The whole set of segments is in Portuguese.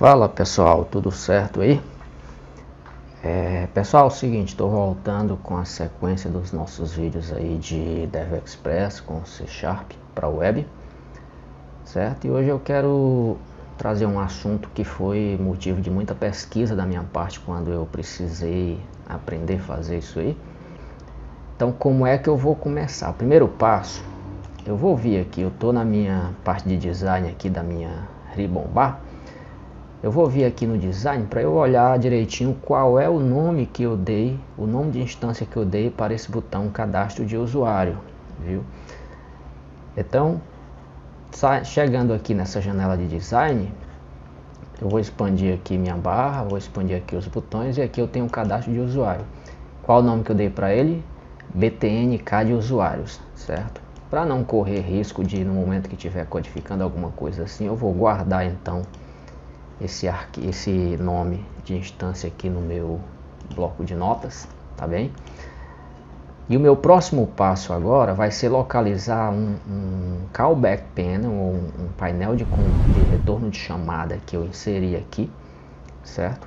Fala pessoal, tudo certo aí? Pessoal, é o seguinte, estou voltando com a sequência dos nossos vídeos aí de DevExpress com C# para web, certo? E hoje eu quero trazer um assunto que foi motivo de muita pesquisa da minha parte quando eu precisei aprender a fazer isso aí. Então, como é que eu vou começar? O primeiro passo, eu vou vir aqui, eu estou na minha parte de design aqui da minha Ribbon Bar. Eu vou vir aqui no design para eu olhar direitinho qual é o nome que eu dei, o nome de instância que eu dei para esse botão cadastro de usuário, viu? Então, chegando aqui nessa janela de design, eu vou expandir aqui minha barra, vou expandir aqui os botões e aqui eu tenho o cadastro de usuário. Qual o nome que eu dei para ele? BTNK de usuários, certo? Para não correr risco de no momento que estiver codificando alguma coisa assim, eu vou guardar então esse nome de instância aqui no meu bloco de notas, tá bem? E o meu próximo passo agora vai ser localizar um callback panel, ou um painel de retorno de chamada que eu inseri aqui, certo?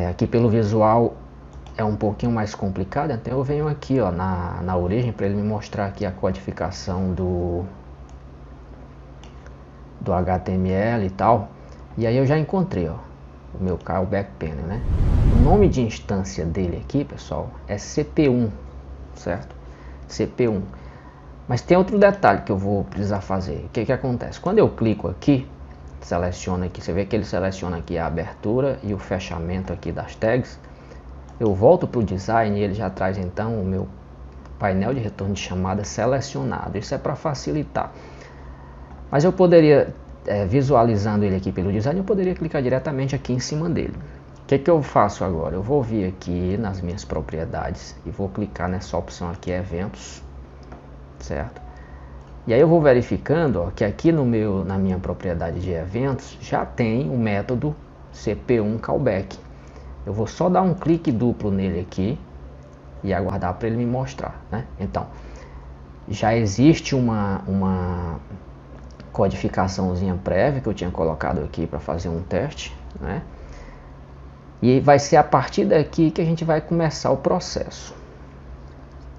Aqui pelo visual é um pouquinho mais complicado, então eu venho aqui ó, na origem para ele me mostrar aqui a codificação do HTML e tal. E aí eu já encontrei ó, o meu callback panel, né? O nome de instância dele aqui, pessoal, é CP1, certo? CP1. Mas tem outro detalhe que eu vou precisar fazer. O que acontece? Quando eu clico aqui, seleciono aqui, você vê que ele seleciona aqui a abertura e o fechamento aqui das tags. Eu volto para o design e ele já traz então o meu painel de retorno de chamada selecionado. Isso é para facilitar. Mas eu poderia, visualizando ele aqui pelo design, eu poderia clicar diretamente aqui em cima dele. O que eu faço agora? Eu vou vir aqui nas minhas propriedades e vou clicar nessa opção aqui, eventos, certo? E aí eu vou verificando ó, que aqui na minha propriedade de eventos já tem o método CP1 callback. Eu vou só dar um clique duplo nele aqui e aguardar para ele me mostrar, né? Então, já existe uma codificaçãozinha prévia que eu tinha colocado aqui para fazer um teste, né? E vai ser a partir daqui que a gente vai começar o processo.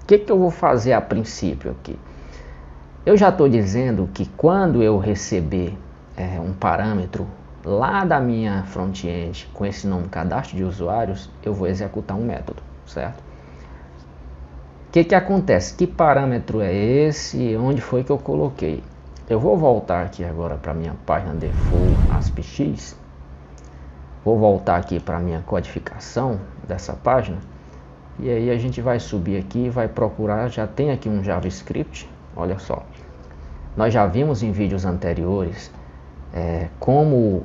O que eu vou fazer a princípio aqui? Eu já estou dizendo que quando eu receber um parâmetro lá da minha front-end com esse nome cadastro de usuários, eu vou executar um método, certo? O que acontece? Que parâmetro é esse? Onde foi que eu coloquei? Eu vou voltar aqui agora para minha página default ASPX. Vou voltar aqui para minha codificação dessa página. E aí a gente vai subir aqui e vai procurar. Já tem aqui um JavaScript. Olha só. Nós já vimos em vídeos anteriores como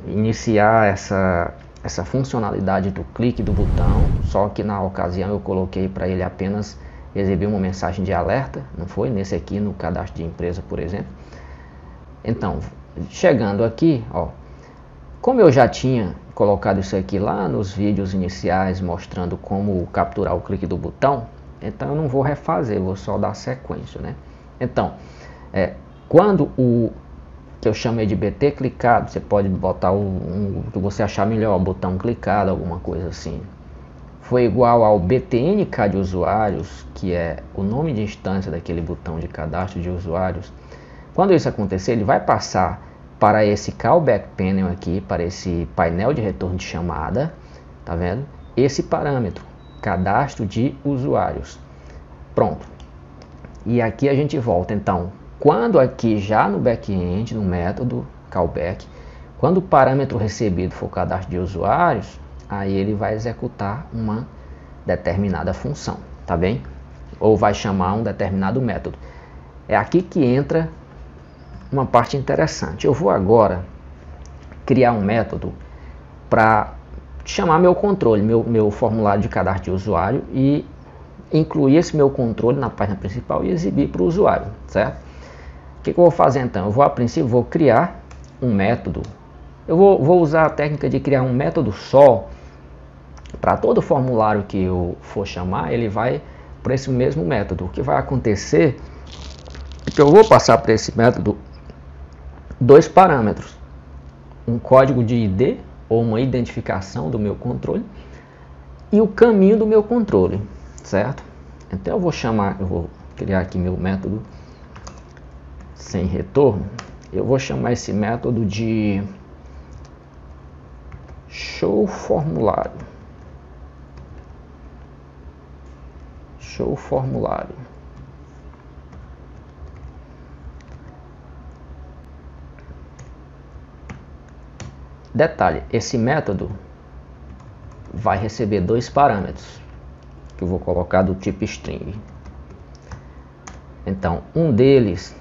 iniciar essa funcionalidade do clique do botão. Só que na ocasião eu coloquei para ele apenas exibir uma mensagem de alerta. Não foi? Nesse aqui no cadastro de empresa, por exemplo. Então, chegando aqui, ó, como eu já tinha colocado isso aqui lá nos vídeos iniciais mostrando como capturar o clique do botão, então eu não vou refazer, vou só dar sequência, né? Então, quando o que eu chamei de BT clicado, você pode botar o que você achar melhor, botão clicado, alguma coisa assim, foi igual ao BTNK de usuários, que é o nome de instância daquele botão de cadastro de usuários. Quando isso acontecer, ele vai passar para esse callback panel aqui, para esse painel de retorno de chamada, tá vendo? Esse parâmetro, cadastro de usuários. Pronto. E aqui a gente volta, então, quando aqui já no back-end, no método callback, quando o parâmetro recebido for cadastro de usuários, aí ele vai executar uma determinada função, tá bem? Ou vai chamar um determinado método. É aqui que entra uma parte interessante. Eu vou agora criar um método para chamar meu controle, meu formulário de cadastro de usuário e incluir esse meu controle na página principal e exibir para o usuário, certo? O que eu vou fazer então? Eu vou a princípio vou criar um método. Eu vou usar a técnica de criar um método só para todo formulário que eu for chamar, ele vai para esse mesmo método. O que vai acontecer é que eu vou passar para esse método dois parâmetros. um código de ID ou uma identificação do meu controle e o caminho do meu controle, certo? Então eu vou criar aqui meu método sem retorno. Eu vou chamar esse método de show formulário. Show formulário. Detalhe, esse método vai receber dois parâmetros que eu vou colocar do tipo string. Então, um deles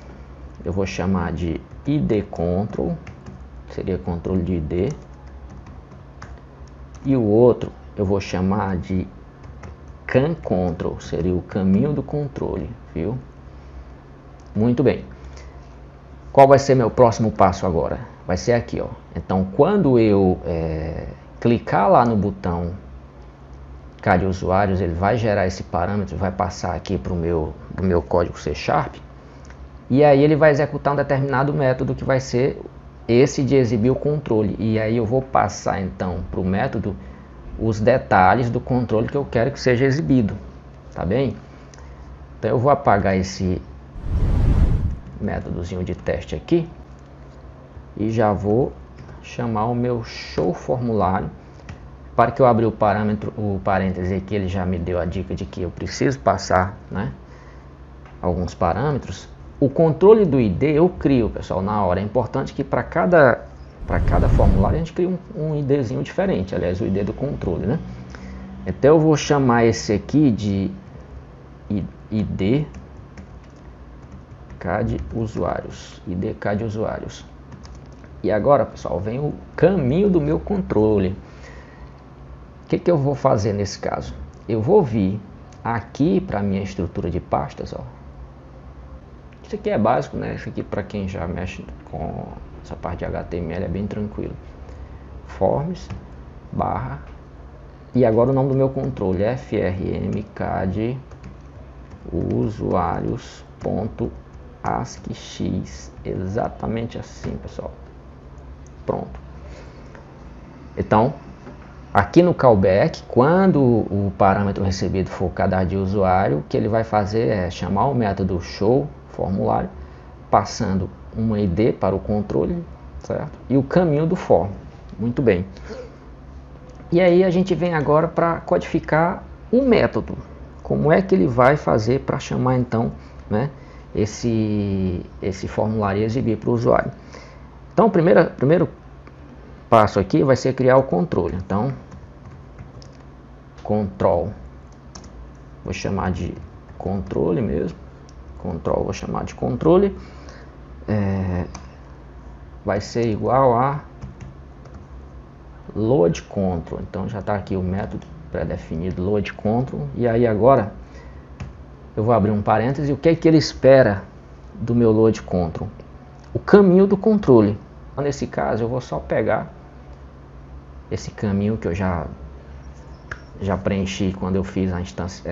eu vou chamar de idControl, seria controle de ID, e o outro eu vou chamar de CanControl, seria o caminho do controle, viu? Muito bem. Qual vai ser meu próximo passo agora? Vai ser aqui, ó. Então, quando eu clicar lá no botão CAD usuários, ele vai gerar esse parâmetro, vai passar aqui para o meu código C#, e aí ele vai executar um determinado método que vai ser esse de exibir o controle. E aí eu vou passar então para o método os detalhes do controle que eu quero que seja exibido, tá bem? Então eu vou apagar esse métodozinho de teste aqui e já vou chamar o meu show formulário. Para que eu abra o parêntese aqui, ele já me deu a dica de que eu preciso passar, né, alguns parâmetros. O controle do ID eu crio, pessoal, na hora. É importante que para cada formulário a gente cria um IDzinho diferente, aliás, o ID do controle, né? Então eu vou chamar esse aqui de ID CAD usuários, ID CAD usuários. E agora, pessoal, vem o caminho do meu controle. O que eu vou fazer nesse caso? Eu vou vir aqui para a minha estrutura de pastas, ó. Isso aqui é básico, né? Isso aqui para quem já mexe com essa parte de HTML é bem tranquilo. Forms, barra, e agora o nome do meu controle é frmcad usuários.ascix, exatamente assim, pessoal. Pronto. Então, aqui no callback, quando o parâmetro recebido for o cadastro de usuário, o que ele vai fazer é chamar o método show formulário, passando uma ID para o controle, certo? E o caminho do form. Muito bem. E aí a gente vem agora para codificar o método. Como é que ele vai fazer para chamar então, né, esse formulário e exibir para o usuário? Então o primeiro passo aqui vai ser criar o controle. Então, control, vou chamar de controle mesmo. Control, vou chamar de controle. Vai ser igual a load control. Então já está aqui o método pré-definido load control. E aí agora eu vou abrir um parêntese. O que é que ele espera do meu load control? O caminho do controle. Nesse caso eu vou só pegar esse caminho que eu já preenchi quando eu fiz a instância,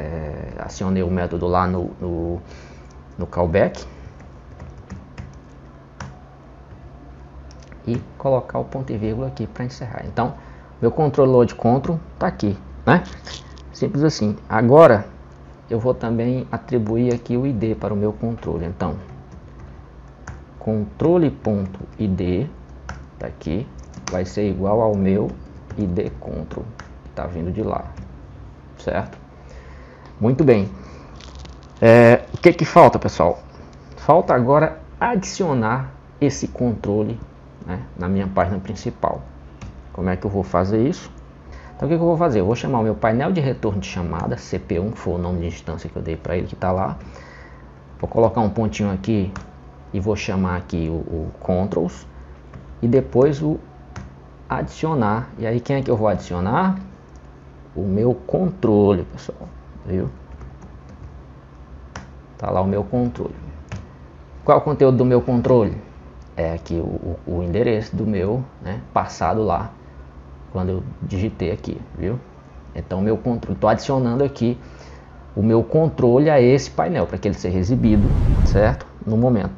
acionei o método lá no callback, e colocar o ponto e vírgula aqui para encerrar. Então meu controle load control está aqui, né? Simples assim. Agora eu vou também atribuir aqui o ID para o meu controle. Então controle.id tá aqui, vai ser igual ao meu ID control, que está vindo de lá, certo? Muito bem. O que falta, pessoal? Falta agora adicionar esse controle, né, na minha página principal. Como é que eu vou fazer isso? Então o que eu vou fazer? Eu vou chamar o meu painel de retorno de chamada, CP1, que foi o nome de instância que eu dei para ele, que está lá. Vou colocar um pontinho aqui e vou chamar aqui o controls e depois o adicionar. E aí quem é que eu vou adicionar? O meu controle, pessoal, viu? Tá lá o meu controle. Qual é o conteúdo do meu controle? É aqui o endereço do meu, né, passado lá quando eu digitei aqui, viu? Então meu controle, estou adicionando aqui o meu controle a esse painel para que ele seja exibido, certo? No momento.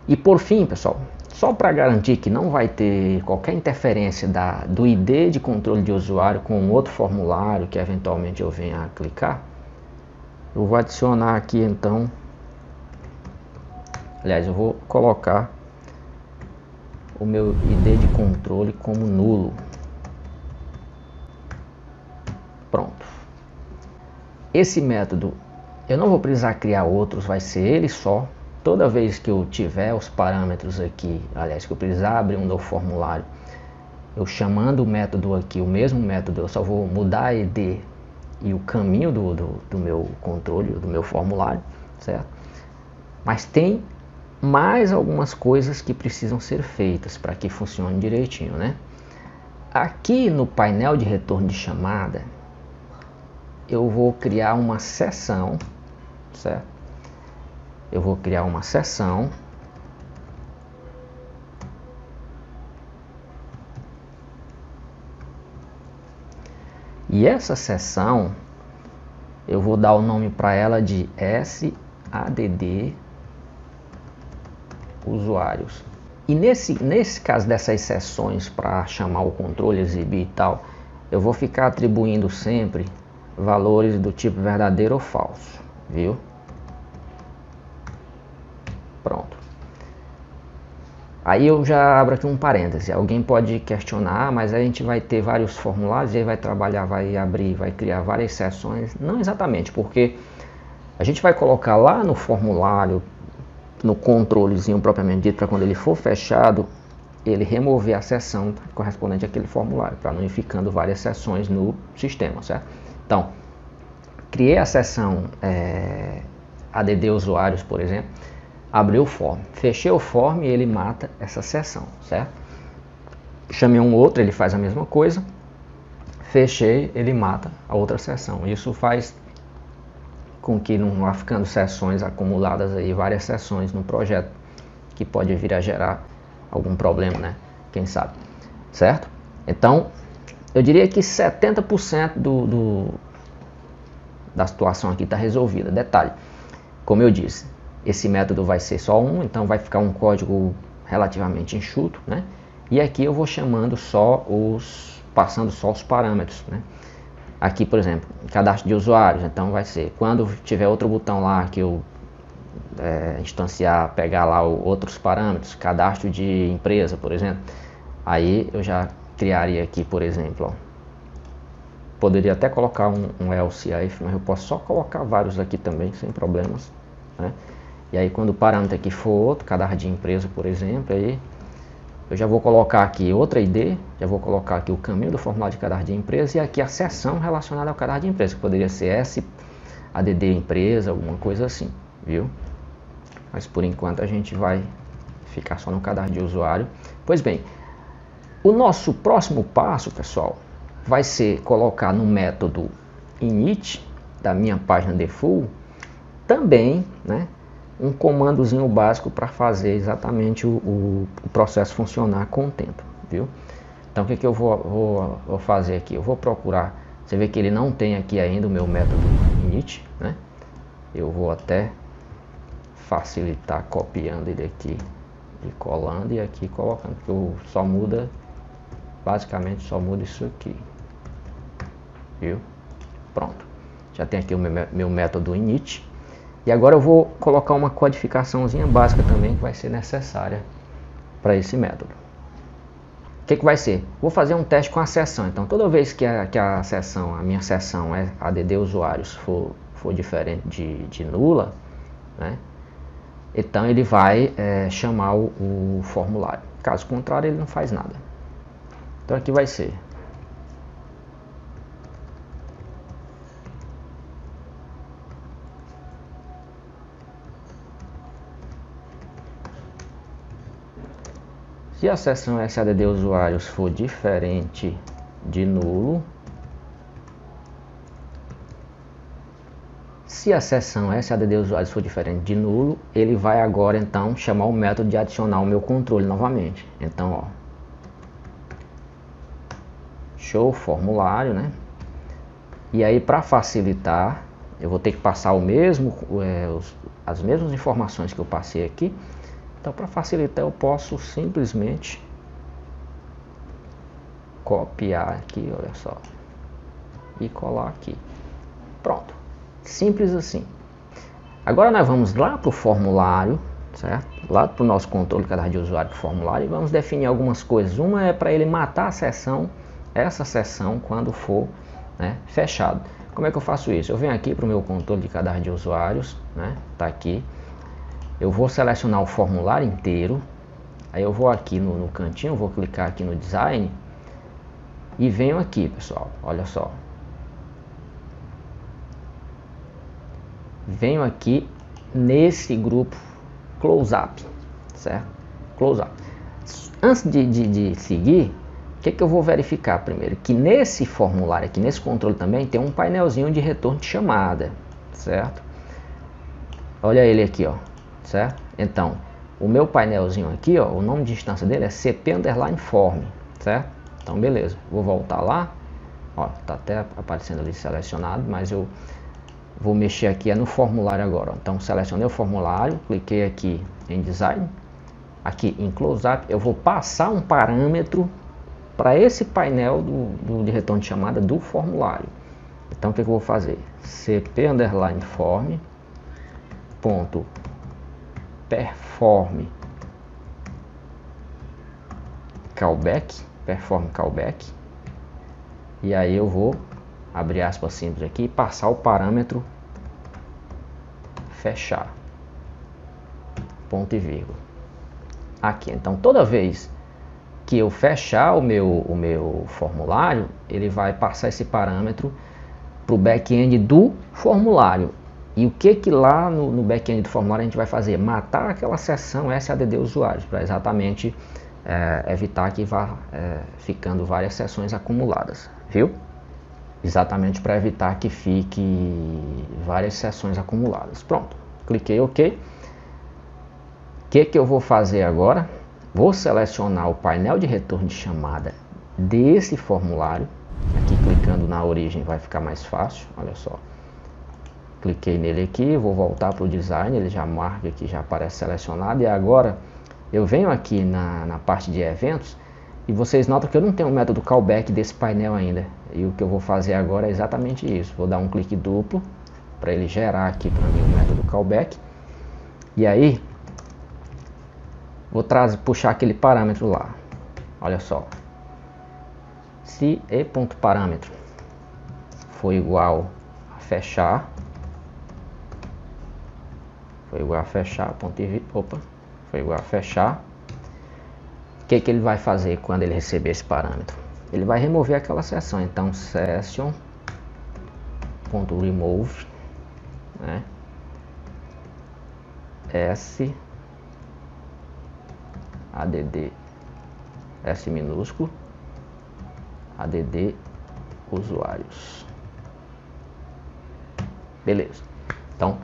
E por fim, pessoal, Só para garantir que não vai ter qualquer interferência do ID de controle de usuário com outro formulário que eventualmente eu venha a clicar, eu vou adicionar aqui então, aliás, eu vou colocar o meu ID de controle como nulo. Pronto. Esse método eu não vou precisar criar outros, vai ser ele só. Toda vez que eu tiver os parâmetros aqui, aliás, que eu precisar abrir um novo formulário, eu chamando o método aqui, o mesmo método, eu só vou mudar a ID e o caminho do meu controle, do meu formulário, certo? Mas tem mais algumas coisas que precisam ser feitas para que funcione direitinho, né? Aqui no painel de retorno de chamada, eu vou criar uma seção, certo? Eu vou criar uma seção e essa seção eu vou dar o nome para ela de SADD usuários. E nesse caso dessas seções para chamar o controle, exibir e tal, eu vou ficar atribuindo sempre valores do tipo verdadeiro ou falso, viu? Pronto. Aí eu já abro aqui um parêntese. Alguém pode questionar, mas a gente vai ter vários formulários e aí vai trabalhar, vai abrir, vai criar várias seções. Não exatamente, porque a gente vai colocar lá no formulário, no controlezinho propriamente dito, para quando ele for fechado, ele remover a seção correspondente àquele formulário, para não ir ficando várias seções no sistema, certo? Então, criei a seção ADD usuários, por exemplo, abri o form, fechei o form e ele mata essa seção, certo? Chamei um outro, ele faz a mesma coisa, fechei, ele mata a outra seção. Isso faz com que não vá ficando seções acumuladas aí, várias seções no projeto, que pode vir a gerar algum problema, né? Quem sabe, certo? Então, eu diria que 70% da situação aqui está resolvida. Detalhe, como eu disse, esse método vai ser só um, então vai ficar um código relativamente enxuto, né? E aqui eu vou chamando passando só os parâmetros, né? Aqui, por exemplo, cadastro de usuários, então vai ser, quando tiver outro botão lá que eu instanciar, pegar lá outros parâmetros, cadastro de empresa, por exemplo, aí eu já criaria aqui, por exemplo, ó, poderia até colocar um else if, mas eu posso só colocar vários aqui também, sem problemas, né? E aí quando o parâmetro aqui for outro, cadastro de empresa, por exemplo, aí eu já vou colocar aqui outra ID, já vou colocar aqui o caminho do formulário de cadastro de empresa e aqui a seção relacionada ao cadastro de empresa, que poderia ser SADD empresa, alguma coisa assim, viu? Mas por enquanto a gente vai ficar só no cadastro de usuário. Pois bem, o nosso próximo passo, pessoal, vai ser colocar no método init da minha página default também, né, um comandozinho básico para fazer exatamente o processo funcionar com o tempo, viu? Então o que eu vou fazer aqui? Eu vou procurar, você vê que ele não tem aqui ainda o meu método init, né? Eu vou até facilitar copiando ele aqui e colando e aqui colocando, porque eu só muda, basicamente só muda isso aqui, viu? Pronto, já tem aqui o meu método init. E agora eu vou colocar uma codificaçãozinha básica também que vai ser necessária para esse método. O que vai ser? Vou fazer um teste com a seção. Então toda vez que a minha seção ADD usuários for diferente de nula, né, então ele vai chamar o formulário. Caso contrário, ele não faz nada. Então aqui vai ser se a seção SADD usuários for diferente de nulo, se a seção SADD usuários for diferente de nulo, ele vai agora então chamar o método de adicionar o meu controle novamente. Então, ó, show formulário, né? E aí para facilitar, eu vou ter que passar as mesmas informações que eu passei aqui. Então, para facilitar, eu posso simplesmente copiar aqui, olha só, e colar aqui. Pronto, simples assim. Agora nós vamos lá para o formulário, certo? Lá para o nosso controle de cadastro de usuário do formulário, e vamos definir algumas coisas. Uma é para ele matar a sessão, essa sessão, quando for, né, fechado. Como é que eu faço isso? Eu venho aqui para o meu controle de cadastro de usuários, né? Tá aqui. Eu vou selecionar o formulário inteiro. Aí eu vou aqui no cantinho, vou clicar aqui no design e venho aqui, pessoal, olha só. Venho aqui nesse grupo Close-up, certo? Close-up. Antes de seguir, o que eu vou verificar primeiro? Que nesse formulário aqui, nesse controle também, tem um painelzinho de retorno de chamada, certo? Olha ele aqui, ó, certo? Então, o meu painelzinho aqui, ó, o nome de instância dele é cp_form, certo? Então, beleza, vou voltar lá, ó, tá até aparecendo ali selecionado, mas eu vou mexer aqui no formulário agora, ó. Então, selecionei o formulário, cliquei aqui em design, aqui em close-up, eu vou passar um parâmetro para esse painel de retorno de chamada do formulário. Então, o que eu vou fazer? cp_form ponto perform callback, e aí eu vou abrir aspas simples aqui e passar o parâmetro fechar, ponto e vírgula aqui. Então toda vez que eu fechar o meu formulário, ele vai passar esse parâmetro para o back-end do formulário. E o que lá no back-end do formulário a gente vai fazer? Matar aquela seção SADD usuários, para exatamente evitar que vá ficando várias sessões acumuladas, viu? Exatamente para evitar que fique várias sessões acumuladas. Pronto, cliquei OK. O que eu vou fazer agora? Vou selecionar o painel de retorno de chamada desse formulário. Aqui clicando na origem vai ficar mais fácil, olha só. Cliquei nele aqui, vou voltar para o design, ele já marca aqui, já aparece selecionado. E agora eu venho aqui na parte de eventos e vocês notam que eu não tenho o método callback desse painel ainda. E o que eu vou fazer agora é exatamente isso. Vou dar um clique duplo para ele gerar aqui para mim o método callback. E aí vou puxar aquele parâmetro lá. Olha só. Se e.parâmetro for igual a fechar, foi igual a fechar, foi igual a fechar. O que ele vai fazer quando ele receber esse parâmetro? Ele vai remover aquela seção. Então, session.remove, né? add S minúsculo add usuários. Beleza. Então,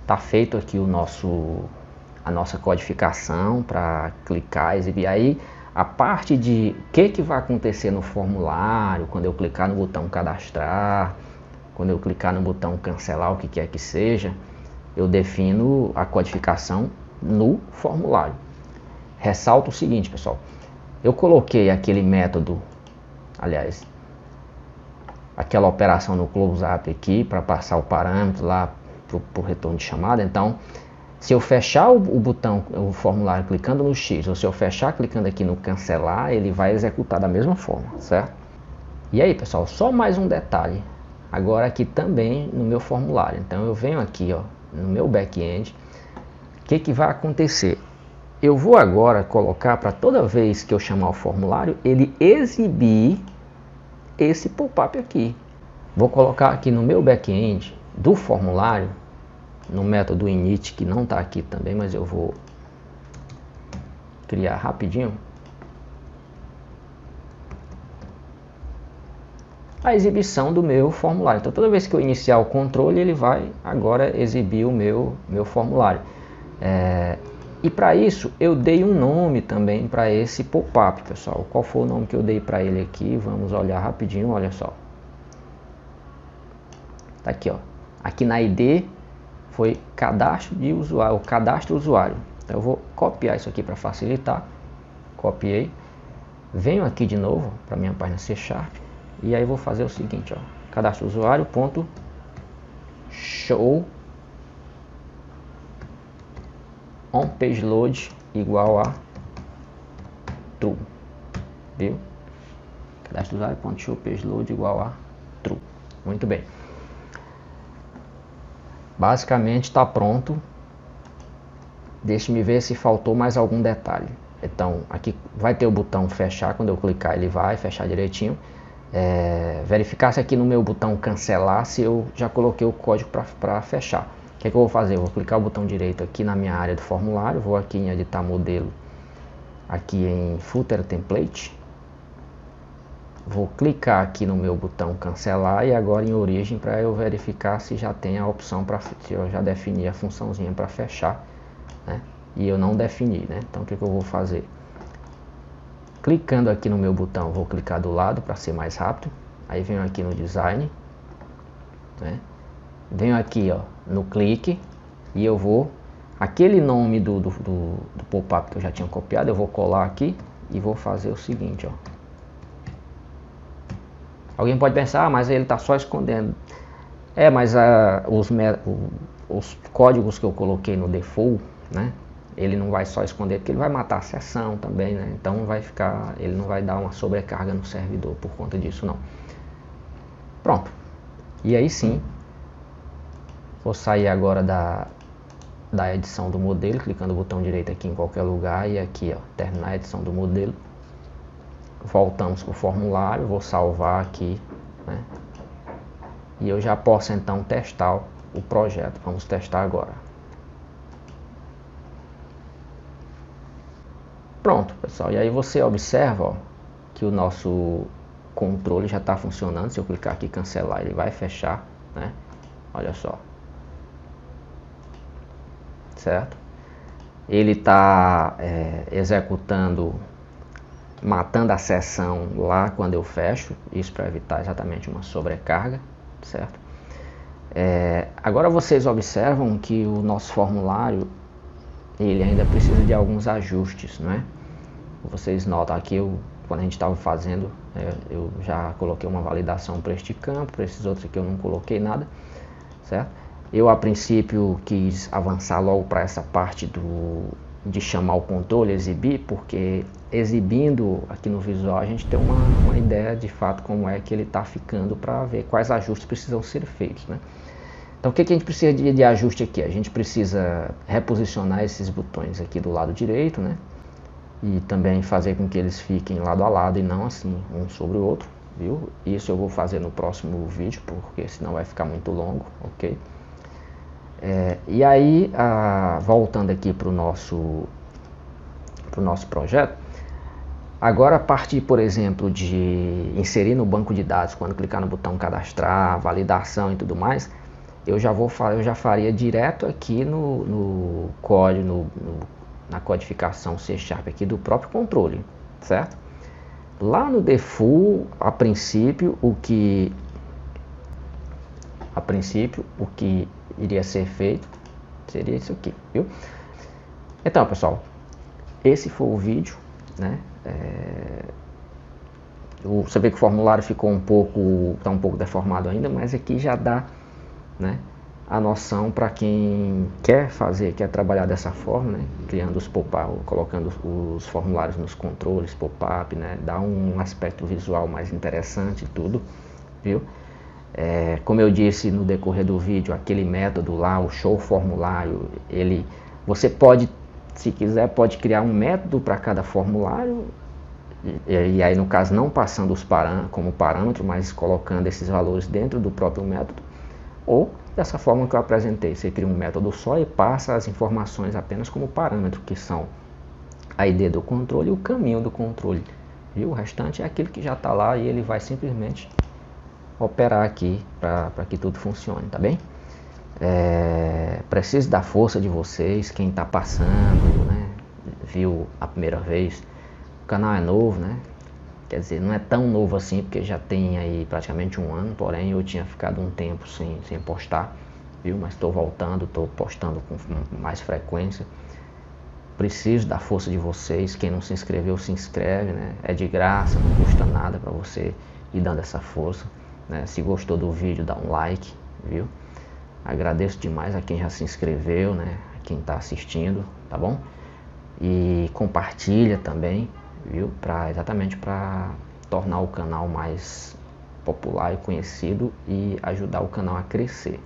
tá feito aqui a nossa codificação para clicar, exibir. Aí a parte de o que vai acontecer no formulário, quando eu clicar no botão cadastrar, quando eu clicar no botão cancelar, o que quer que seja, eu defino a codificação no formulário. Ressalto o seguinte, pessoal, eu coloquei aquele método, aliás, aquela operação no close-up aqui para passar o parâmetro lá para o retorno de chamada. Então, se eu fechar o botão, o formulário clicando no X, ou se eu fechar clicando aqui no cancelar, ele vai executar da mesma forma, certo? E aí, pessoal, só mais um detalhe, agora aqui também no meu formulário. Então eu venho aqui, ó, no meu back-end, o que vai acontecer? Eu vou agora colocar para toda vez que eu chamar o formulário, ele exibir esse pop-up aqui. Vou colocar aqui no meu back-end do formulário, no método init, que não está aqui também, mas eu vou criar rapidinho, a exibição do meu formulário. Então toda vez que eu iniciar o controle, ele vai agora exibir o meu formulário. E para isso eu dei um nome também para esse pop-up, pessoal. Qual foi o nome que eu dei para ele aqui? Vamos olhar rapidinho, olha só. Tá aqui, ó. Aqui na ID foi cadastro de usuário, o cadastro usuário. Então eu vou copiar isso aqui para facilitar. Copiei. Venho aqui de novo para minha página C#. E aí vou fazer o seguinte, ó. Cadastro usuário, ponto show on page load igual a true, viu? Cadastro usuário, ponto show page load igual a true. Muito bem. Basicamente está pronto. Deixe-me ver se faltou mais algum detalhe. Então aqui vai ter o botão fechar. Quando eu clicar ele vai fechar direitinho. Verificar se aqui no meu botão cancelar se eu já coloquei o código para fechar. O que é que eu vou fazer? Eu vou clicar o botão direito aqui na minha área do formulário. Vou aqui em editar modelo. Aqui em footer template. Vou clicar aqui no meu botão cancelar e agora em origem para eu verificar se já tem a opção para, se eu já defini a funçãozinha para fechar, né? E eu não defini, né? Então o que eu vou fazer? Clicando aqui no meu botão, vou clicar do lado para ser mais rápido. Aí venho aqui no design, né? Venho aqui, ó, no clique e eu vou, aquele nome do pop-up que eu já tinha copiado, eu vou colar aqui e vou fazer o seguinte, ó. Alguém pode pensar, mas ele está só escondendo. Mas os códigos que eu coloquei no default, né? Ele não vai só esconder, porque ele vai matar a sessão também, né? Então vai ficar, ele não vai dar uma sobrecarga no servidor por conta disso, não. Pronto. E aí sim, vou sair agora da edição do modelo, clicando o botão direito aqui em qualquer lugar e aqui, ó, terminar a edição do modelo. Voltamos para o formulário, vou salvar aqui, né? E eu já posso então testar o projeto. Vamos testar agora. Pronto, pessoal. E aí você observa, ó, que o nosso controle já está funcionando. Se eu clicar aqui em cancelar, ele vai fechar, né? Olha só. Certo? Ele está executando, matando a sessão lá quando eu fecho, isso para evitar exatamente uma sobrecarga, certo? Agora vocês observam que o nosso formulário, ele ainda precisa de alguns ajustes, não é? Vocês notam aqui, quando a gente estava fazendo, eu já coloquei uma validação para este campo, para esses outros aqui eu não coloquei nada, certo? Eu a princípio quis avançar logo para essa parte de chamar o controle, exibir, porque exibindo aqui no visual a gente tem uma ideia de fato como é que ele está ficando para ver quais ajustes precisam ser feitos, né? Então o que a gente precisa de ajuste aqui? A gente precisa reposicionar esses botões aqui do lado direito, né? E também fazer com que eles fiquem lado a lado e não assim um sobre o outro, viu? Isso eu vou fazer no próximo vídeo, porque senão vai ficar muito longo, ok? E aí, voltando aqui para o nosso projeto, agora a partir, por exemplo, de inserir no banco de dados, quando clicar no botão cadastrar, validação e tudo mais, eu já faria direto aqui no código, na codificação C# aqui do próprio controle, certo? Lá no default, a princípio, o que iria ser feito seria isso aqui, viu? Então, pessoal, esse foi o vídeo, né? Você vê que o formulário ficou está um pouco deformado ainda, mas aqui já dá, né, a noção para quem quer trabalhar dessa forma, né? Criando os pop-up, colocando os formulários nos controles, pop-up, né? Dá um aspecto visual mais interessante e tudo, viu? Como eu disse no decorrer do vídeo, aquele método lá, o show formulário, você pode, se quiser, pode criar um método para cada formulário, e aí no caso não passando os como parâmetro, mas colocando esses valores dentro do próprio método, ou dessa forma que eu apresentei, você cria um método só e passa as informações apenas como parâmetro, que são a ID do controle e o caminho do controle, viu? O restante é aquilo que já está lá e ele vai simplesmente operar aqui para que tudo funcione, tá bem? Preciso da força de vocês, quem está passando, né, viu a primeira vez, o canal é novo, né? Quer dizer, não é tão novo assim, porque já tem aí praticamente um ano, porém eu tinha ficado um tempo sem postar, viu? Mas estou voltando, estou postando com mais frequência. Preciso da força de vocês. Quem não se inscreveu, se inscreve, né? É de graça, não custa nada para você ir dando essa força, né? Se gostou do vídeo, dá um like, viu? Agradeço demais a quem já se inscreveu, né? A quem está assistindo, tá bom? E compartilha também, viu? Exatamente para tornar o canal mais popular e conhecido e ajudar o canal a crescer.